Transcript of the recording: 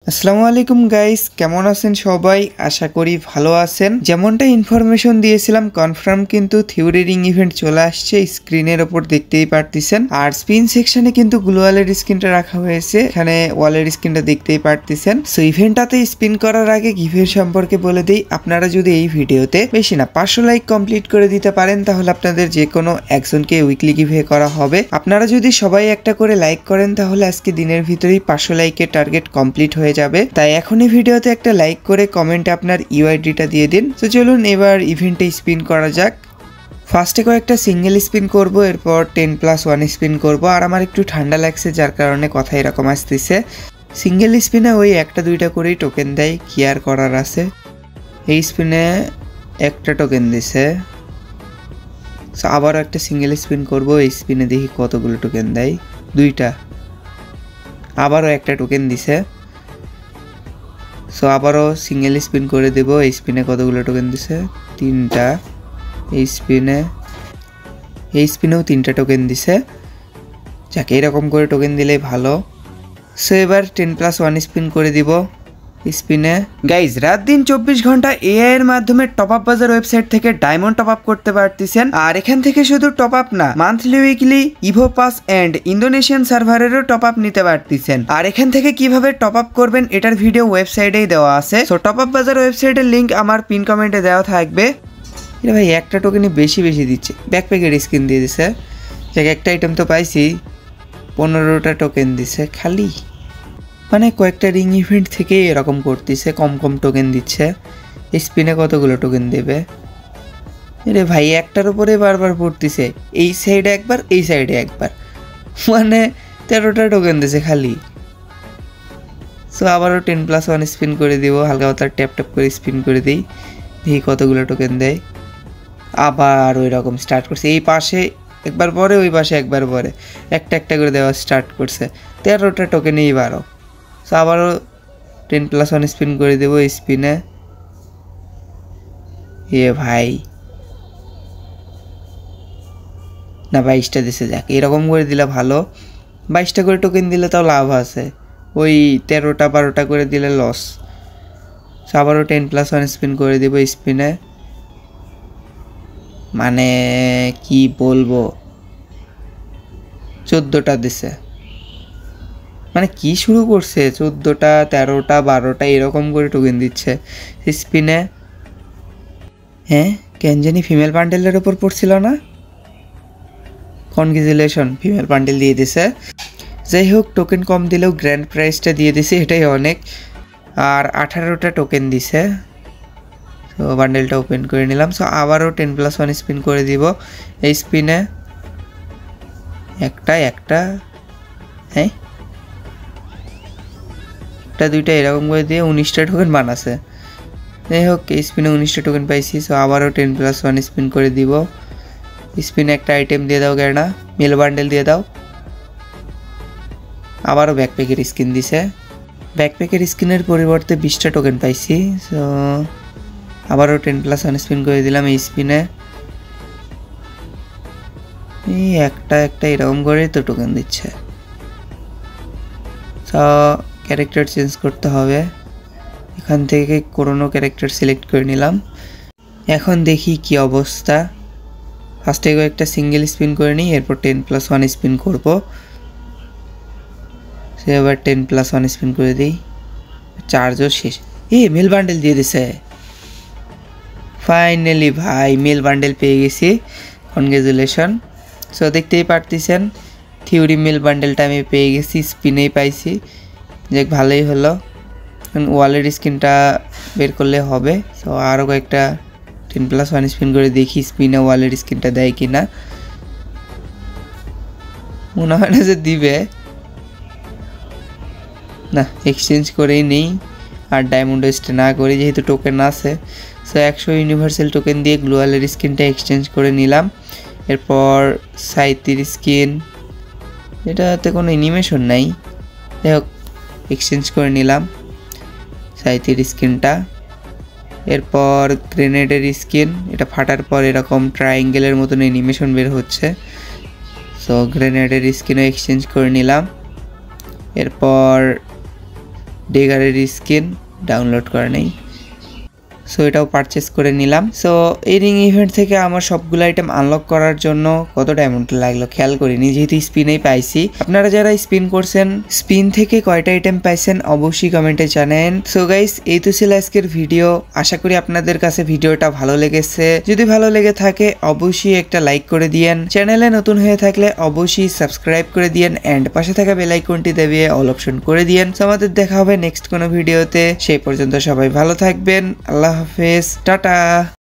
আসসালামু আলাইকুম গাইস, কেমন আছেন সবাই? আশা করি ভালো আছেন। যেমনটা ইনফরমেশন দিয়েছিলাম কনফার্ম কিন্তু থিওরি রিং ইভেন্ট চলে আসছে, স্ক্রিনের ওপর দেখতেই পারতেছেন। আর স্পিন সেকশনে কিন্তু গ্লোয়ালের স্ক্রিনটা রাখা হয়েছে, এখানে ওয়ালের স্ক্রিনটা দেখতেই পারতেছেন। সো ইভেন্টটাতে স্পিন করার আগে গিভের সম্পর্কে বলে দিই, আপনারা যদি এই ভিডিওতে বেশি না 500 লাইক কমপ্লিট করে দিতে পারেন তাহলে আপনাদের যে কোনো একজনকে উইকলি গিভে করা হবে। আপনারা যদি সবাই একটা করে লাইক করেন তাহলে আজকে দিনের ভিতরেই 500 লাইকের টার্গেট কমপ্লিট হয়ে যাবে। তাই এখনই ভিডিওতে একটা লাইক করে কমেন্টে আপনার ইউআইডিটা দিয়ে দিন। তো চলুন এবার ইভেন্টে স্পিন করা যাক। ফার্স্টে কয়েকটা সিঙ্গেল স্পিন করব, এরপর 10+1 স্পিন করব। আর আমার একটু ঠান্ডা লাগছে যার কারণে কথা এরকম আসতেছে। সিঙ্গেল স্পিনে ওই একটা দুইটা করেই টোকেন দেয়, কি আর করার আছে। এই স্পিনে একটা টোকেন দিছে, সো আবারও একটা সিঙ্গেল স্পিন করব। এই স্পিনে দেখি কতগুলো টোকেন দেয়, দুইটা। আবারও একটা টোকেন দিছে, সো আবারও সিঙ্গেল স্পিন করে দেব। এই স্পিনে কতগুলো টোকেন দিছে, তিনটা। এই স্পিনেও তিনটা টোকেন দিছে। যাকে এরকম করে টোকেন দিলেই ভালো। সো এবার 10+1 স্পিন করে দিব স্পিনে। গাইজ, রাত দিন 24 ঘন্টা এআই এর মাধ্যমে টপ আপ বাজার ওয়েবসাইট থেকে ডায়মন্ড টপ আপ করতে পারতেছেন। আর এখান থেকে শুধু টপ আপ না, monthly weekly Evo pass and Indonesian সার্ভারেরও টপ আপ নিতে পারতেছেন। আর এখান থেকে কিভাবে টপ আপ করবেন এটার ভিডিও ওয়েবসাইটেই দেওয়া আছে। সো টপ আপ বাজার ওয়েবসাইটের লিঙ্ক আমার পিন কমেন্টে দেওয়া থাকবে। এটা ভাই একটা টোকেনই বেশি দিচ্ছে, ব্যাকপ্যাকের স্কিন দিয়ে দিছে। একটা আইটেম তো পাইছি, 15টা টোকেন দিছে খালি। মানে কয়েকটা রিং ইভেন্ট থেকে এরকম করতেছে, কম কম টোকেন দিচ্ছে। স্পিনে কতগুলো টোকেন দেবে রে ভাই? একটার উপরে বারবার পড়তেছে, এই সাইডে একবার, এই সাইডে একবার, মানে 13টা টোকেন দিছে খালি। সো আবারও 10+1 স্পিন করে দিব, হালকা পাতলা ট্যাপ ট্যাপ করে স্পিন করে দিই, দেখি কতগুলো টোকেন দেয়। আবার ওই রকম স্টার্ট করছে, এই পাশে একবার পরে, ওই পাশে একবার পরে, একটা একটা করে দেওয়া স্টার্ট করছে। 13টা টোকেনেই 12। সো আবারও 10+1 স্পিন করে দেবো স্পিনে। এ ভাই না, 22টা দিছে। যাক, এরকম করে দিলে ভালো। 22টা করে টোকেন দিলে তাও লাভ আছে, ওই 13টা 12টা করে দিলে লস। সো আবারও 10+1 স্পিন করে দেবো স্পিনে। মানে কি বলবো, 14টা দিছে। মানে কি শুরু করছে, 14টা 13টা 12টা এরকম করে টোকেন দিচ্ছে স্পিনে। হ্যাঁ, কেন জানি ফিমেল বান্ডেলের ওপর পড়ছিল না? কনগ্রেচুলেশন, ফিমেল বান্ডেল দিয়ে দিছে। যাই হোক, টোকেন কম দিলেও গ্র্যান্ড প্রাইজটা দিয়ে দিছে, এটাই অনেক। আর 18টা টোকেন দিছে। তো বান্ডেলটা ওপেন করে নিলাম। সো আবারও 10+1 স্পিন করে দিব এই স্পিনে। একটা হ্যাঁ, একটা দুইটা এরকম করে দিয়ে 19টা টোকেন বানাছে। যাই হোক, এই স্পিনে 19টা টোকেন পাইছি। সো আবারও 10+1 স্পিন করে দিব স্পিনে। একটা আইটেম দিয়ে দাও কেনা, মেল বান্ডেল দিয়ে দাও। আবারও ব্যাকপ্যাকের স্কিন দিছে, ব্যাকপ্যাকের স্কিনের পরিবর্তে 20টা টোকেন পাইছি। সো আবারও 10+1 স্পিন করে দিলাম এই স্পিনে। এই একটা এরকম করে তো টোকেন দিচ্ছে। সো ক্যারেক্টার চেঞ্জ করতে হবে, এখান থেকে কোনো ক্যারেক্টার সিলেক্ট করে নিলাম। এখন দেখি কি অবস্থা। ফার্স্টে একটা সিঙ্গেল স্পিন করে নিই, এরপর 10+1 স্পিন করব। সে এবার 10+1 স্পিন করে দিই, চার্জও শেষ। মেল বান্ডেল দিয়ে দিছে ফাইনালি। ভাই, মেল বান্ডেল পেয়ে গেছি, কনগ্রেচুলেশন। সো দেখতেই পারতেছেন থিওরি মেল বান্ডেলটা আমি পেয়ে গেছি, স্পিনেই পাইছি। যাক, ভালোই হলো। ওয়ালের স্ক্রিনটা বের করলে হবে। সো আরও কয়েকটা 10+1 স্পিন করে দেখি স্পিনে ওয়ালের স্ক্রিনটা দেয় কি না। মনে হয় না যে দিবে, না এক্সচেঞ্জ করেই নেই। আর ডায়মন্ড ওয়েস্ট না করি, যেহেতু টোকেন আছে। সো 100 ইউনিভার্সাল টোকেন দিয়ে গ্লোয়ালের স্কিনটা এক্সচেঞ্জ করে নিলাম। এরপর 37 স্কিন, এটাতে কোনো অ্যানিমেশন নাই। যাই হোক, এক্সচেঞ্জ করে নিলাম 37 স্কিনটা। এরপর গ্রেনেডের স্কিন, এটা ফাটার পর এরকম ট্রায়াঙ্গেলের মতন অ্যানিমেশন বের হচ্ছে। সো গ্রেনেডের স্কিনও এক্সচেঞ্জ করে নিলাম। এরপর ডেগারের স্কিন ডাউনলোড করা নেই, সো এটাও পারচেস করে নিলাম। সো এই রিং ইভেন্ট থেকে আমার সবগুলো আইটেম আনলক করার জন্য কতটা অ্যামাউন্ট লাগলো খেয়াল করিনি, যেহেতু স্পিনেই পাইছি। আপনারা যারা স্পিন করছেন, স্পিন থেকে কয়টা আইটেম পাইছেন অবশ্যই কমেন্টে জানেন। সো গাইস, এই তো ছিল আজকের ভিডিও। আশা করি আপনাদের কাছে ভিডিওটা ভালো লেগেছে। যদি ভালো লেগে থাকে অবশ্যই একটা লাইক করে দিয়েন। চ্যানেলে নতুন হয়ে থাকলে অবশ্যই সাবস্ক্রাইব করে দিয়েন এন্ড পাশে থাকা বেল আইকনটি দেবিয়ে অল অপশন করে দিয়েন। সো আমাদের দেখা হবে নেক্সট কোনো ভিডিওতে। সেই পর্যন্ত সবাই ভালো থাকবেন। আল্লাহ হাফেজ, টাটা।